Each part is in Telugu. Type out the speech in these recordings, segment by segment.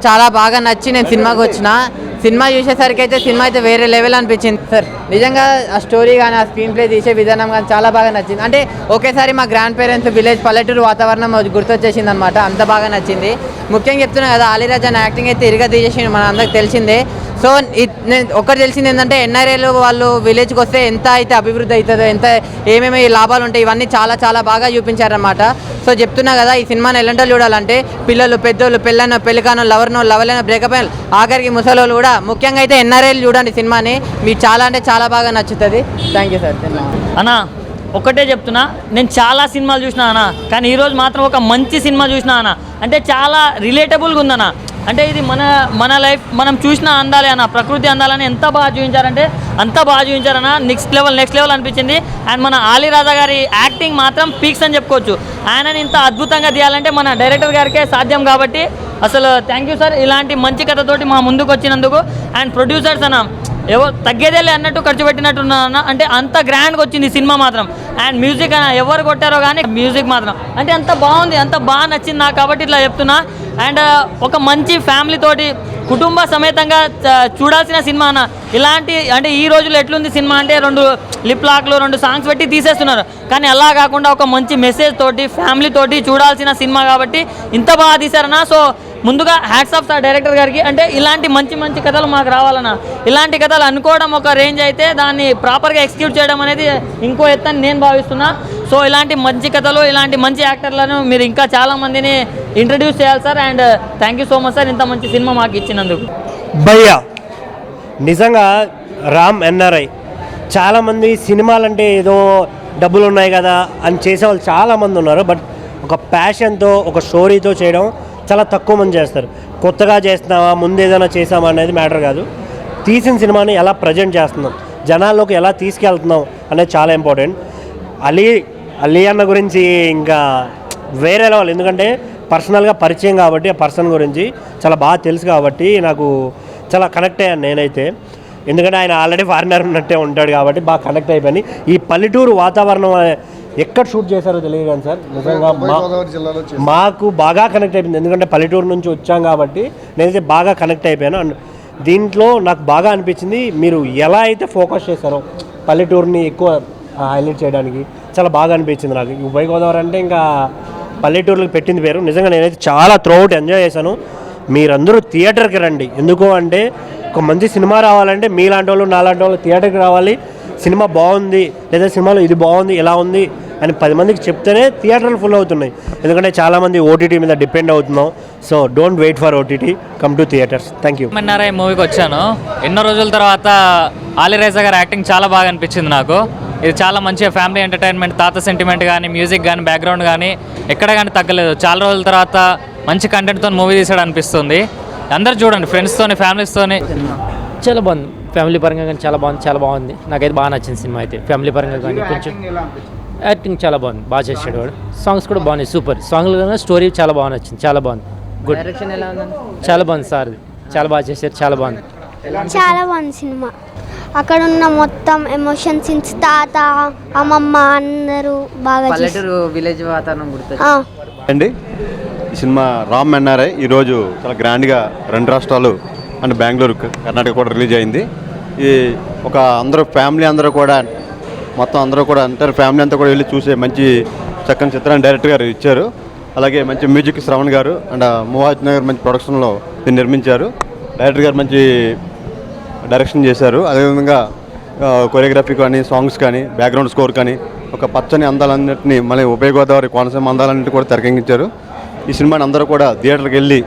చాలా బాగా నచ్చి నేను సినిమాకి వచ్చిన. సినిమా చూసేసరికి అయితే సినిమా అయితే వేరే లెవెల్ అనిపించింది సార్. నిజంగా ఆ స్టోరీ కానీ ఆ స్క్రీన్ ప్లే తీసే విధానం కానీ చాలా బాగా నచ్చింది. అంటే ఒకేసారి మా గ్రాండ్ పేరెంట్స్ విలేజ్ పల్లెటూరు వాతావరణం గుర్తొచ్చేసింది అనమాట. అంత బాగా నచ్చింది. ముఖ్యంగా చెప్తున్నా కదా, అలీరాజ్ అనే యాక్టింగ్ అయితే ఇరుగా తీసేసింది, మన అందరికి తెలిసిందే. సో నేను ఒకటి తెలిసింది ఏంటంటే, ఎన్ఆర్ఐలు వాళ్ళు విలేజ్కి వస్తే ఎంత అయితే అభివృద్ధి అవుతుందో, ఎంత ఏమేమి లాభాలు ఉంటాయి, ఇవన్నీ చాలా చాలా బాగా చూపించారనమాట. సో చెప్తున్నా కదా, ఈ సినిమాని ఎలాంటి చూడాలంటే పిల్లలు, పెద్దోళ్ళు, పెళ్ళైన, పెళ్ళికానో, లవర్నో, లవలైన, బ్రేకప్ అయిన, ఆఖరికి ముసలోళ్ళు కూడా, ముఖ్యంగా అయితే ఎన్ఆర్ఐలు చూడండి సినిమాని. మీకు చాలా అంటే చాలా బాగా నచ్చుతుంది. Thank you sir. అన్న ఒకటే చెప్తున్నా, నేను చాలా సినిమాలు చూసినా అన్న, కానీ ఈరోజు మాత్రం ఒక మంచి సినిమా చూసినా అన్న. అంటే చాలా రిలేటబుల్గా ఉందన్న. అంటే ఇది మన లైఫ్ మనం చూసిన అందాలే అన్న, ప్రకృతి అందాలని ఎంత బాగా చూపించారంటే అంత బాగా చూపించారన్న. నెక్స్ట్ లెవెల్ అనిపించింది. అండ్ మన ఆలీ రాజా గారి యాక్టింగ్ మాత్రం పీక్స్ అని చెప్పుకోవచ్చు. ఆయనని ఇంత అద్భుతంగా తీయాలంటే మన డైరెక్టర్ గారికే సాధ్యం. కాబట్టి అసలు థ్యాంక్ యూ సార్, ఇలాంటి మంచి కథతోటి మా ముందుకు వచ్చినందుకు. అండ్ ప్రొడ్యూసర్స్ అన్న ఎవరు తగ్గేదేలే అన్నట్టు ఖర్చు పెట్టినట్టున్నా అంటే అంత గ్రాండ్గా వచ్చింది సినిమా మాత్రం. అండ్ మ్యూజిక్ అన్న ఎవరు కొట్టారో కానీ మ్యూజిక్ మాత్రం అంటే అంత బాగుంది, అంత బాగా నచ్చింది నాకు. కాబట్టి ఇట్లా చెప్తున్నా. అండ్ ఒక మంచి ఫ్యామిలీ తోటి కుటుంబ సమేతంగా చూడాల్సిన సినిమా అన్న. ఇలాంటి అంటే ఈ రోజుల్లో ఎట్లుంది సినిమా అంటే 2 లిప్ లాక్లు 2 సాంగ్స్ పెట్టి తీసేస్తున్నారు. కానీ అలా కాకుండా ఒక మంచి మెసేజ్ తోటి ఫ్యామిలీ తోటి చూడాల్సిన సినిమా కాబట్టి ఇంత బాగా తీశారన్న. సో ముందుగా హ్యాట్స్ ఆఫ్ సార్ డైరెక్టర్ గారికి. అంటే ఇలాంటి మంచి కథలు మాకు రావాలన్నా. ఇలాంటి కథలు అనుకోవడం ఒక రేంజ్ అయితే, దాన్ని ప్రాపర్గా ఎగ్జిక్యూట్ చేయడం అనేది ఇంకో ఎత్తని నేను భావిస్తున్నా. సో ఇలాంటి మంచి కథలు, ఇలాంటి మంచి యాక్టర్లను మీరు ఇంకా చాలామందిని ఇంట్రడ్యూస్ చేయాలి sir. And thank you so much sir, ఇంత మంచి సినిమా మాకు ఇచ్చినందుకు. భయ్యా నిజంగా రామ్ ఎన్ఆర్ఐ చాలామంది సినిమాలంటే ఏదో డబ్బులు ఉన్నాయి కదా అని చేసేవాళ్ళు చాలామంది ఉన్నారు. బట్ ఒక ప్యాషన్తో, ఒక స్టోరీతో చేయడం చాలా తక్కువ మంది చేస్తారు. కొత్తగా చేస్తున్నావా, ముందు ఏదైనా చేసామా అనేది మ్యాటర్ కాదు. తీసిన సినిమాని ఎలా ప్రజెంట్ చేస్తున్నాం, జనాల్లోకి ఎలా తీసుకెళ్తున్నాం అనేది చాలా ఇంపార్టెంట్. అలీ అన్న గురించి ఇంకా వేరే లెవెల్. ఎందుకంటే పర్సనల్గా పరిచయం కాబట్టి, ఆ పర్సన్ గురించి చాలా బాగా తెలుసు కాబట్టి నాకు చాలా కనెక్ట్ అయ్యాను నేనైతే. ఎందుకంటే ఆయన ఆల్రెడీ ఫారినర్ ఉన్నట్టే ఉంటాడు కాబట్టి బాగా కనెక్ట్ అయిపోయి. ఈ పల్లెటూరు వాతావరణం ఎక్కడ షూట్ చేశారో తెలియదు కానీ సార్, నిజంగా మాకు బాగా కనెక్ట్ అయిపోయింది. ఎందుకంటే పల్లెటూరు నుంచి వచ్చాం కాబట్టి నేనైతే బాగా కనెక్ట్ అయిపోయాను. అండ్ దీంట్లో నాకు బాగా అనిపించింది, మీరు ఎలా అయితే ఫోకస్ చేశారో పల్లెటూరుని ఎక్కువ హైలైట్ చేయడానికి చాలా బాగా అనిపించింది నాకు. ఉభయ గోదావరి అంటే ఇంకా పల్లెటూరులకు పెట్టింది పేరు. నిజంగా నేనైతే చాలా త్రూఅవుట్ ఎంజాయ్ చేశాను. మీరందరూ థియేటర్కి రండి. ఎందుకు అంటే ఒక మంచి సినిమా రావాలంటే మీలాంటి వాళ్ళు, నాలాంటి వాళ్ళు థియేటర్కి రావాలి. సినిమా బాగుంది లేదా సినిమాలో ఇది బాగుంది, ఎలా ఉంది అని 10 మందికి చెప్తేనే థియేటర్లు ఫుల్ అవుతున్నాయి. ఎందుకంటే చాలామంది ఓటీటీ మీద డిపెండ్ అవుతున్నాం. So don't wait for OTT, come to theatres. Thank you. NRI మూవీకి వచ్చాను. ఎన్నో రోజుల తర్వాత ఆలీ రాజా గారి యాక్టింగ్ చాలా బాగా అనిపించింది నాకు. ఇది చాలా మంచిగా ఫ్యామిలీ ఎంటర్టైన్మెంట్, తాత సెంటిమెంట్ కానీ, మ్యూజిక్ కానీ, బ్యాక్గ్రౌండ్ కానీ ఎక్కడ కానీ తగ్గలేదు. చాలా రోజుల తర్వాత మంచి కంటెంట్తో మూవీ తీసాడు అనిపిస్తుంది. అందరూ చూడండి, ఫ్రెండ్స్తోని, ఫ్యామిలీస్తోని. చాలా బాగుంది, ఫ్యామిలీ పరంగా కానీ చాలా బాగుంది. నాకైతే బాగా నచ్చింది సినిమా అయితే. ఫ్యామిలీ పరంగా కానీ కొంచెం యాక్టింగ్ చాలా బాగుంది, బాగా చేసాడు వాడు. సాంగ్స్ కూడా బాగున్నాయి, సూపర్ సాంగ్లు కానీ. స్టోరీ చాలా బాగా నచ్చింది, చాలా బాగుంది. గుడ్, చాలా బాగుంది సార్, చాలా బాగా చేశారు, చాలా బాగుంది. చాలా బాగుంది సినిమా. అక్కడ ఉన్న మొత్తం ఎమోషన్ సీన్స్, తాత, అమ్మమ్మ అందరూ బాగా పల్లెటూరు విలేజ్ వాతావరణం గుర్తు అండి. ఈ సినిమా రామ్ ఎన్ఆర్ఐ ఈరోజు చాలా గ్రాండ్గా 2 రాష్ట్రాలు అండ్ బెంగళూరు, కర్ణాటక కూడా రిలీజ్ అయింది. ఈ ఒక అందరూ ఫ్యామిలీ అందరూ కూడా మొత్తం అందరూ కూడా అంటారు, ఫ్యామిలీ అంతా కూడా వెళ్ళి చూసే మంచి చక్కని చిత్రాన్ని డైరెక్టర్ గారు ఇచ్చారు. అలాగే మంచి మ్యూజిక్ శ్రవణ్ గారు అండ్ మోహాజ్ నగర్ మంచి ప్రొడక్షన్లో దీన్ని నిర్మించారు. డైరెక్టర్ గారు మంచి డైరెక్షన్ చేశారు. అదేవిధంగా కొరియోగ్రఫీ కానీ, సాంగ్స్ కానీ, బ్యాక్గ్రౌండ్ స్కోర్ కానీ, ఒక పచ్చని అందాలన్నింటినీ మళ్ళీ ఉభయ గోదావరి కోనసీమ అందాలన్నింటినీ కూడా తెరకెక్కించారు. ఈ సినిమాని అందరూ కూడా థియేటర్కి వెళ్ళి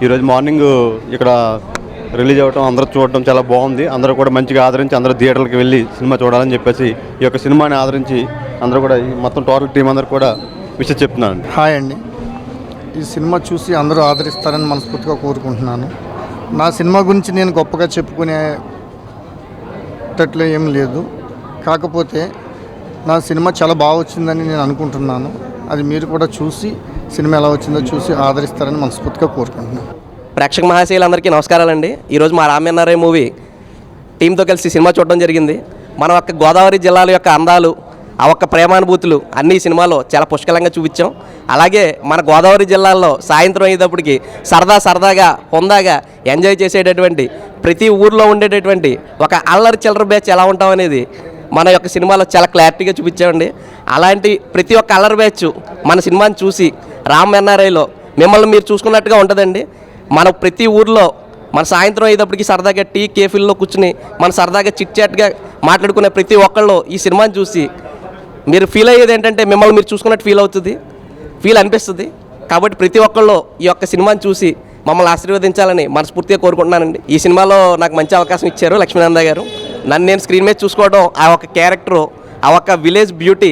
ఈరోజు మార్నింగ్ ఇక్కడ రిలీజ్ అవ్వడం, అందరూ చూడటం చాలా బాగుంది. అందరూ కూడా మంచిగా ఆదరించి అందరూ థియేటర్కి వెళ్ళి సినిమా చూడాలని చెప్పేసి ఈ యొక్క సినిమాని ఆదరించి అందరూ కూడా మొత్తం టోటల్ టీం అందరూ కూడా విషయం చెప్తున్నాను. హాయ్ అండి. ఈ సినిమా చూసి అందరూ ఆదరిస్తారని మనస్ఫూర్తిగా కోరుకుంటున్నాను. నా సినిమా గురించి నేను గొప్పగా చెప్పుకునేటట్లు ఏం లేదు. కాకపోతే నా సినిమా చాలా బాగా వచ్చిందని నేను అనుకుంటున్నాను. అది మీరు కూడా చూసి సినిమా ఎలా వచ్చిందో చూసి ఆదరిస్తారని మనస్ఫూర్తిగా కోరుకుంటున్నాను. ప్రేక్షక మహాశయులందరికీ నమస్కారాలండి. ఈరోజు మా రామ్ ఎన్ఆర్ఐ మూవీ టీంతో కలిసి సినిమా చూడడం జరిగింది. మన యొక్క గోదావరి జిల్లాల యొక్క అందాలు, ఆ ఒక్క ప్రేమానుభూతులు అన్ని ఈ సినిమాలో చాలా పుష్కలంగా చూపించాం. అలాగే మన గోదావరి జిల్లాలో సాయంత్రం అయ్యేటప్పటికి సరదాగా హుందాగా ఎంజాయ్ చేసేటటువంటి ప్రతి ఊర్లో ఉండేటటువంటి ఒక అల్లరి చిల్లర బ్యాచ్ ఎలా ఉంటాం అనేది మన యొక్క సినిమాలో చాలా క్లారిటీగా చూపించామండి. అలాంటి ప్రతి ఒక్క అల్లరి బ్యాచ్ మన సినిమాని చూసి రామ్ ఎన్ఆర్ఐలో మిమ్మల్ని మీరు చూసుకున్నట్టుగా ఉంటుందండి. మన ప్రతి ఊర్లో మన సాయంత్రం అయ్యేటప్పటికి సరదాగా టీ కేఫీల్లో కూర్చుని మన సరదాగా చిట్ చాట్గా మాట్లాడుకునే ప్రతి ఒక్కళ్ళు ఈ సినిమాని చూసి మీరు ఫీల్ అయ్యేది ఏంటంటే మిమ్మల్ని మీరు చూసుకున్నట్టు ఫీల్ అనిపిస్తుంది. కాబట్టి ప్రతి ఒక్కళ్ళు ఈ యొక్క సినిమాని చూసి మమ్మల్ని ఆశీర్వదించాలని మనస్ఫూర్తిగా కోరుకుంటున్నానండి. ఈ సినిమాలో నాకు మంచి అవకాశం ఇచ్చారు లక్ష్మీనంద గారు. నన్ను నేను స్క్రీన్ మీద చూసుకోవడం, ఆ ఒక క్యారెక్టరు, ఆ ఒక్క విలేజ్ బ్యూటీ,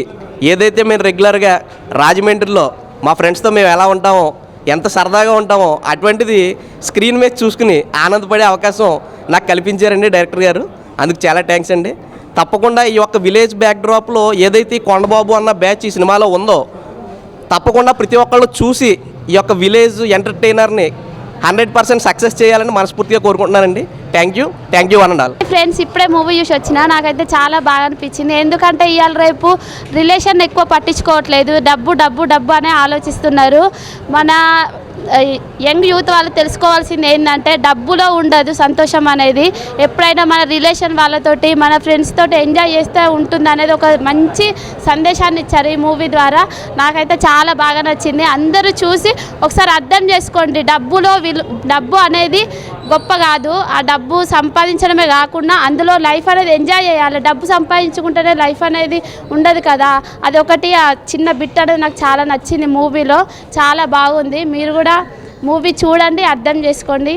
ఏదైతే మేము రెగ్యులర్గా రాజమండ్రిలో మా ఫ్రెండ్స్తో మేము ఎలా ఉంటామో, ఎంత సరదాగా ఉంటామో అటువంటిది స్క్రీన్ మీద చూసుకుని ఆనందపడే అవకాశం నాకు కల్పించారండి డైరెక్టర్ గారు. అందుకు చాలా థ్యాంక్స్ అండి. తప్పకుండా ఈ యొక్క విలేజ్ బ్యాక్డ్రాప్లో ఏదైతే కొండబాబు అన్న బ్యాచ్ ఈ సినిమాలో ఉందో తప్పకుండా ప్రతి ఒక్కళ్ళు చూసి ఈ యొక్క విలేజ్ ఎంటర్టైనర్ని 100% సక్సెస్ చేయాలని మనస్ఫూర్తిగా కోరుకుంటున్నానండి. Thank you one and all. Friends, ఇప్పుడే మూవీ చూసి వచ్చిన నాకైతే చాలా బాగా అనిపించింది. ఎందుకంటే ఇవాళ రేపు రిలేషన్ ఎక్కువ పట్టించుకోవట్లేదు, డబ్బు అనే ఆలోచిస్తున్నారు. మన యంగ్ యూత్ వాళ్ళు తెలుసుకోవాల్సింది ఏంటంటే డబ్బులో ఉండదు సంతోషం అనేది. ఎప్పుడైనా మన రిలేషన్ వాళ్ళతోటి మన ఫ్రెండ్స్ తోటి ఎంజాయ్ చేస్తే ఉంటుంది అనేది ఒక మంచి సందేశాన్ని ఇచ్చారు ఈ మూవీ ద్వారా. నాకైతే చాలా బాగా నచ్చింది. అందరూ చూసి ఒకసారి అర్థం చేసుకోండి, డబ్బు అనేది గొప్ప కాదు. ఆ డబ్బు సంపాదించడమే కాకుండా అందులో లైఫ్ అనేది ఎంజాయ్ చేయాలి. డబ్బు సంపాదించుకుంటేనే లైఫ్ అనేది ఉండదు కదా. అదొకటి ఆ చిన్న బిట్ అనేది నాకు చాలా నచ్చింది మూవీలో. చాలా బాగుంది. మీరు కూడా మూవీ చూడండి, అర్థం చేసుకోండి.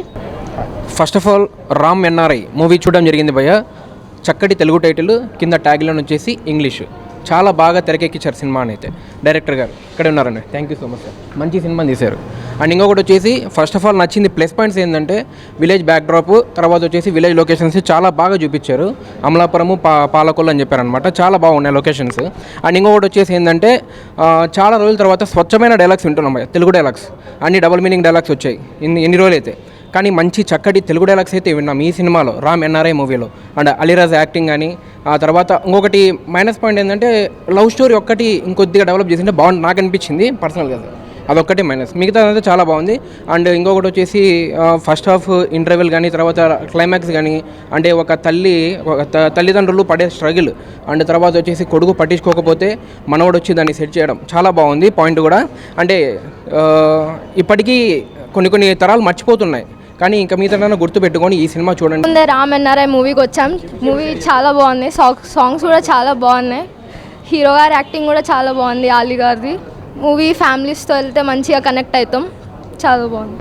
First of all Ram NRI movie చూడడం జరిగింది భయ్య. చక్కటి తెలుగు టైటిల్, కింద ట్యాగ్లైన్ వచ్చేసి ఇంగ్లీష్. చాలా బాగా తెరకెక్కించారు సినిమాని అయితే డైరెక్టర్ గారు. ఇక్కడే ఉన్నారండి. Thank you so much sir. మంచి సినిమా తీశారు. అండ్ ఇంకొకటి వచ్చేసి ఫస్ట్ ఆఫ్ ఆల్ నచ్చింది ప్లస్ పాయింట్స్ ఏంటంటే విలేజ్ బ్యాక్డ్రాప్, తర్వాత వచ్చేసి విలేజ్ లొకేషన్స్ చాలా బాగా చూపించారు. అమలాపురము, పాలకొల్లు అని చెప్పారనమాట. చాలా బాగున్నాయి లొకేషన్స్. అండ్ ఇంకొకటి వచ్చేసి ఏంటంటే చాలా రోజుల తర్వాత స్వచ్ఛమైన డైలాగ్స్ వింటున్నాం తెలుగు డైలాగ్స్. అన్ని డబుల్ మీనింగ్ డైలాగ్స్ వచ్చాయి ఎన్ని రోజులైతే. కానీ మంచి చక్కటి తెలుగు డైలాగ్స్ అయితే విన్నాం ఈ సినిమాలో, రామ్ ఎన్ఆర్ఐ మూవీలో. అండ్ అలీరాజ్ యాక్టింగ్ కానీ, ఆ తర్వాత ఇంకొకటి మైనస్ పాయింట్ ఏంటంటే లవ్ స్టోరీ ఒక్కటి ఇంకొద్దిగా డెవలప్ చేసింటే బాగుంది నాకు అనిపించింది పర్సనల్గా. అదొక్కటి మైనస్, మిగతా అయితే చాలా బాగుంది. అండ్ ఇంకొకటి వచ్చేసి ఫస్ట్ హాఫ్ ఇంటర్వెల్ కానీ, తర్వాత క్లైమాక్స్ కానీ, అంటే ఒక తల్లిదండ్రులు పడే స్ట్రగుల్, అండ్ తర్వాత వచ్చేసి కొడుకు పట్టించుకోకపోతే మనోడు వచ్చి దాన్ని సెట్ చేయడం చాలా బాగుంది. పాయింట్ కూడా అంటే ఇప్పటికీ కొన్ని తరాలు మర్చిపోతున్నాయి, కానీ ఇంకా మీతో గుర్తుపెట్టుకొని ఈ సినిమా చూడండి. ముందే రామ్ ఎన్ఆర్ఐ మూవీకి వచ్చాం. మూవీ చాలా బాగుంది. సాంగ్స్ కూడా చాలా బాగున్నాయి. హీరో గారి యాక్టింగ్ కూడా చాలా బాగుంది, ఆలీ గారిది. మూవీ ఫ్యామిలీస్తో వెళ్తే మంచిగా కనెక్ట్ అవుతాం. చాలా బాగుంది.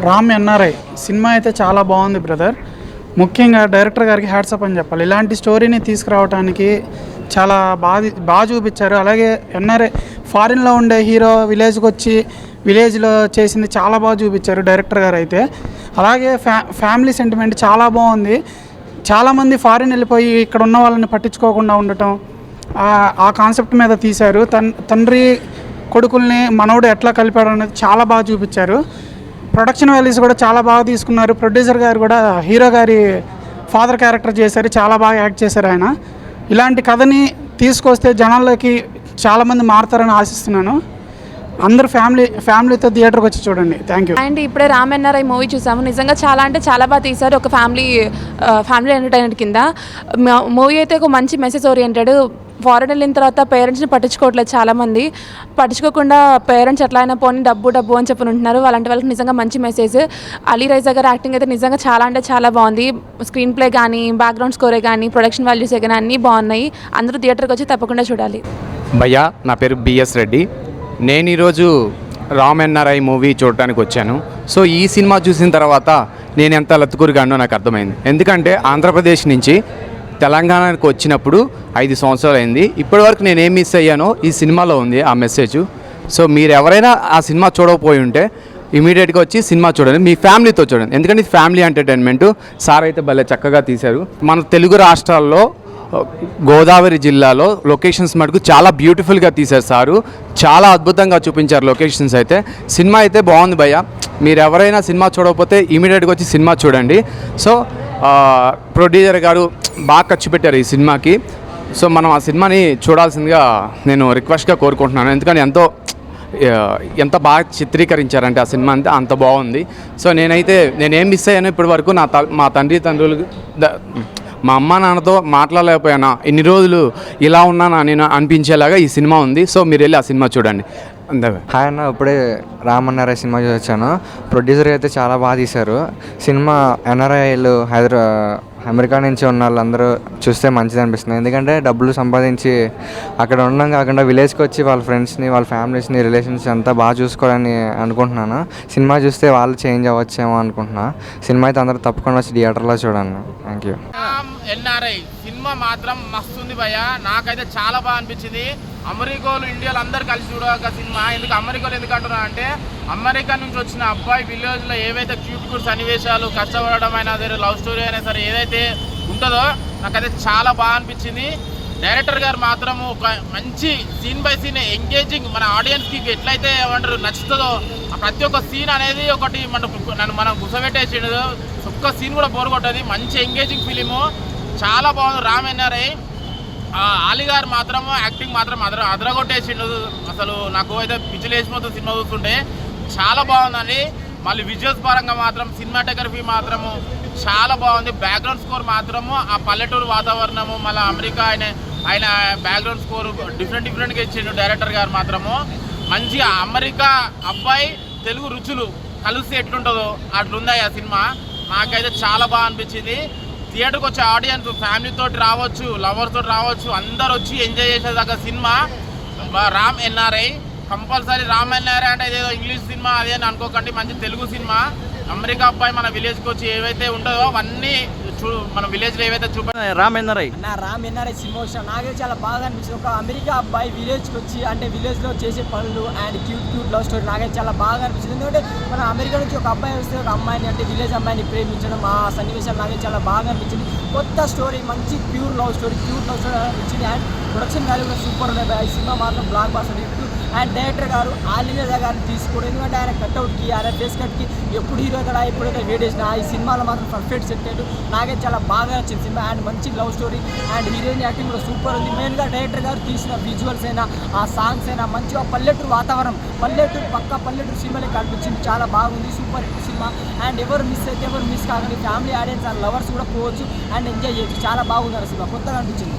రామ్ ఎన్ఆర్ఐ సినిమా అయితే చాలా బాగుంది బ్రదర్. ముఖ్యంగా డైరెక్టర్ గారికి హ్యాట్సప్ అని చెప్పాలి. ఇలాంటి స్టోరీని తీసుకురావడానికి చాలా బాగా చూపించారు. అలాగే ఎన్ఆర్ఐ ఫారిన్లో ఉండే హీరో విలేజ్కి వచ్చి విలేజ్లో చేసింది చాలా బాగా చూపించారు డైరెక్టర్ గారు అయితే. అలాగే ఫ్యామిలీ సెంటిమెంట్ చాలా బాగుంది. చాలామంది ఫారిన్ వెళ్ళిపోయి ఇక్కడ ఉన్న వాళ్ళని పట్టించుకోకుండా ఉండటం, ఆ కాన్సెప్ట్ మీద తీశారు. తండ్రి కొడుకుల్ని మనోడు ఎట్లా కలిపాడు అనేది చాలా బాగా చూపించారు. ప్రొడక్షన్ వాల్యూస్ కూడా చాలా బాగా తీసుకున్నారు. ప్రొడ్యూసర్ గారు కూడా హీరో గారి ఫాదర్ క్యారెక్టర్ చేశారు, చాలా బాగా యాక్ట్ చేశారు ఆయన. ఇలాంటి కథని తీసుకొస్తే జనాల్లోకి చాలామంది మారుతారని ఆశిస్తున్నాను. అందరూ ఫ్యామిలీతో థియేటర్కి వచ్చి చూడండి. Thank you. అండ్ ఇప్పుడే రామ్ ఎన్ఆర్ఐ మూవీ చూసాము. నిజంగా చాలా అంటే చాలా బాగా తీశారు. ఒక ఫ్యామిలీ ఎంటర్టైన్మెంట్ కింద మూవీ అయితే ఒక మంచి మెసేజ్ ఓరియంటెడ్. ఫారెన్ వెళ్ళిన తర్వాత పేరెంట్స్ని పట్టించుకోవట్లేదు చాలామంది. పట్టించుకోకుండా పేరెంట్స్ ఎట్లా అయినా పోనీ డబ్బు అని చెప్పి ఉంటున్నారు. అలాంటి వాళ్ళకి నిజంగా మంచి మెసేజ్. అలీ రైజా గారి యాక్టింగ్ అయితే నిజంగా చాలా అంటే చాలా బాగుంది. స్క్రీన్ ప్లే కానీ, బ్యాక్గ్రౌండ్ స్కోరే కానీ, ప్రొడక్షన్ వాల్యూసే కానీ అన్నీ బాగున్నాయి. అందరూ థియేటర్కి వచ్చి తప్పకుండా చూడాలి. భయ్యా, నా పేరు బిఎస్ రెడ్డి. నేను ఈరోజు రామ్ ఎన్ఆర్ఐ మూవీ చూడటానికి వచ్చాను. సో ఈ సినిమా చూసిన తర్వాత నేను ఎంత లత్తుకూరుగానో నాకు అర్థమైంది. ఎందుకంటే ఆంధ్రప్రదేశ్ నుంచి తెలంగాణకు వచ్చినప్పుడు 5 సంవత్సరాలు అయింది. ఇప్పటివరకు నేను ఏం మిస్ అయ్యానో ఈ సినిమాలో ఉంది ఆ మెసేజ్. సో మీరు ఎవరైనా ఆ సినిమా చూడకపోయి ఉంటే ఇమీడియట్గా వచ్చి సినిమా చూడండి, మీ ఫ్యామిలీతో చూడండి. ఎందుకంటే ఇది ఫ్యామిలీ ఎంటర్టైన్మెంట్. సార్ అయితే భలే చక్కగా తీశారు. మన తెలుగు రాష్ట్రాల్లో గోదావరి జిల్లాలో లొకేషన్స్ మటుకు చాలా బ్యూటిఫుల్గా తీశారు సారు. చాలా అద్భుతంగా చూపించారు లొకేషన్స్ అయితే. సినిమా అయితే బాగుంది భయ్య. మీరు ఎవరైనా సినిమా చూడకపోతే ఇమీడియట్గా వచ్చి సినిమా చూడండి. సో ప్రొడ్యూసర్ గారు బాగా ఖర్చు పెట్టారు ఈ సినిమాకి. సో మనం ఆ సినిమాని చూడాల్సిందిగా నేను రిక్వెస్ట్గా కోరుకుంటున్నాను. ఎందుకంటే ఎంత బాగా చిత్రీకరించారంటే ఆ సినిమా అంతా అంత బాగుంది. సో నేనేం మిస్ అయ్యాను ఇప్పటి వరకు మా తండ్రులు మా అమ్మ నాన్నతో మాట్లాడలేకపోయానా, ఇన్ని రోజులు ఇలా ఉన్నానా నేను అనిపించేలాగా ఈ సినిమా ఉంది. సో మీరు వెళ్ళి ఆ సినిమా చూడండి. అంతే. హాయ్ అన్న, ఇప్పుడే రామ్ ఎన్ఆర్ఐ సినిమా చూసొచ్చాను. ప్రొడ్యూసర్ అయితే చాలా బాగా తీశారు సినిమా. ఎన్ఆర్ఐలు అమెరికా నుంచి ఉన్న వాళ్ళందరూ చూస్తే మంచిది అనిపిస్తుంది. ఎందుకంటే డబ్బులు సంపాదించి అక్కడ ఉండడం కాకుండా విలేజ్కి వచ్చి వాళ్ళ ఫ్రెండ్స్ని, వాళ్ళ ఫ్యామిలీస్ని, రిలేషన్స్ అంతా బాగా చూసుకోవాలని అనుకుంటున్నాను. సినిమా చూస్తే వాళ్ళు చేంజ్ అవ్వచ్చేమో అనుకుంటున్నా. సినిమా అయితే అందరూ తప్పకుండా వచ్చి థియేటర్లో చూడండి. Thank you. ఎన్ఆర్ఐ సినిమా మాత్రం మస్తుంది భయ్య. నాకైతే చాలా బాగా అనిపించింది. అమెరికాలో ఇండియాలో అందరు కలిసి చూడక సినిమా. అమెరికాలో ఎందుకు అంటున్నా అంటే, అమెరికా నుంచి వచ్చిన అబ్బాయి విలేజ్లో ఏవైతే క్యూట్ సన్నివేశాలు, కష్టపడడం అయినా సరే, లవ్ స్టోరీ అయినా సరే ఏదైతే ఉంటుందో నాకైతే చాలా బాగా అనిపించింది. డైరెక్టర్ గారు మాత్రం ఒక మంచి సీన్ బై సీన్ ఎంగేజింగ్, మన ఆడియన్స్కి ఎట్లయితే ఏమంటారు నచ్చుతుందో ప్రతి ఒక్క సీన్ అనేది ఒకటి మనం గుసబెట్టేసిండు. ఒక్క సీన్ కూడా బోర్ కొట్టది. మంచి ఎంగేజింగ్ ఫిలిము, చాలా బాగుంది. రామ్ ఎన్ఆర్ఐ ఆలీ గారు మాత్రం యాక్టింగ్ మాత్రం అదరగొట్టేసిండు. అసలు నాకు అయితే పిచ్చిలేసిపోతుంది సినిమా చూస్తుంటే. చాలా బాగుందండి. మళ్ళీ విజువల్స్ పరంగా మాత్రం సినిమాటోగ్రఫీ మాత్రము చాలా బాగుంది. బ్యాక్గ్రౌండ్ స్కోర్ మాత్రము ఆ పల్లెటూరు వాతావరణము, మళ్ళీ అమెరికా ఆయన బ్యాక్గ్రౌండ్ స్కోర్ డిఫరెంట్గా ఇచ్చిండు డైరెక్టర్ గారు మాత్రము. మంచిగా అమెరికా అబ్బాయి తెలుగు రుచులు కలిసి ఎట్లుంటుందో అట్లుంది ఆ సినిమా. నాకైతే చాలా బాగా అనిపించింది. థియేటర్కి వచ్చే ఆడియన్స్ ఫ్యామిలీతో రావచ్చు, లవర్స్ తోటి రావచ్చు, అందరు వచ్చి ఎంజాయ్ చేసేదాకా cinema Ram NRI. Compulsory Ram NRI అంటే ఏదో ఇంగ్లీష్ సినిమా అదే అని అనుకోకండి, మంచి తెలుగు సినిమా. అమెరికా అబ్బాయి మన విలేజ్కి వచ్చి ఏవైతే ఉంటుందో అవన్నీ మన విలేజ్లో ఏవైతే రామ్ ఎన్ఆర్ఐ సినిమా వచ్చిన నాకైతే చాలా బాగా అనిపించింది. ఒక అమెరికా అబ్బాయి విలేజ్కి వచ్చి అంటే విలేజ్లో చేసే పనులు అండ్ క్యూట్ లవ్ స్టోరీ నాకైతే చాలా బాగా అనిపించింది. ఎందుకంటే మన అమెరికా నుంచి ఒక అబ్బాయి వస్తే ఒక అమ్మాయిని అంటే విలేజ్ అమ్మాయిని ప్రేమించడం, ఆ సన్నివేశాలు నాకైతే చాలా బాగా అనిపించింది. కొత్త స్టోరీ, మంచి క్యూట్ లవ్ స్టోరీ అనిపించింది. అండ్ ప్రొడక్షన్ వాల్యూ కూడా సూపర్ ఉన్నాయి. ఈ సినిమా మాత్రం blockbuster hit. And director గారు ఆలియా గారిని తీసుకోవడం, ఎందుకంటే ఆయన కట్అవుట్కి, ఆయన ఫేస్ కట్కి ఎప్పుడు హీరో కదా ఎప్పుడైతే వేడేసిన ఈ సినిమాలో మాత్రం పర్ఫెక్ట్ సెట్ అయ్యాడు. నాకైతే చాలా బాగా నచ్చింది సినిమా. అండ్ మంచి love story and heroine acting కూడా సూపర్ ఉంది. మెయిన్గా డైరెక్టర్ గారు తీసిన విజువల్స్ అయినా, ఆ సాంగ్స్ అయినా, మంచిగా పల్లెటూరు వాతావరణం, పల్లెటూరు సినిమాలే కనిపించింది. చాలా బాగుంది, సూపర్ హిట్ సినిమా. అండ్ ఎవరు మిస్ కాకండి. ఫ్యామిలీ ఆడియన్స్ అండ్ లవర్స్ కూడా పోవచ్చు అండ్ ఎంజాయ్ చేయొచ్చు. చాలా బాగుంది సినిమా, కొత్తగా అనిపించింది.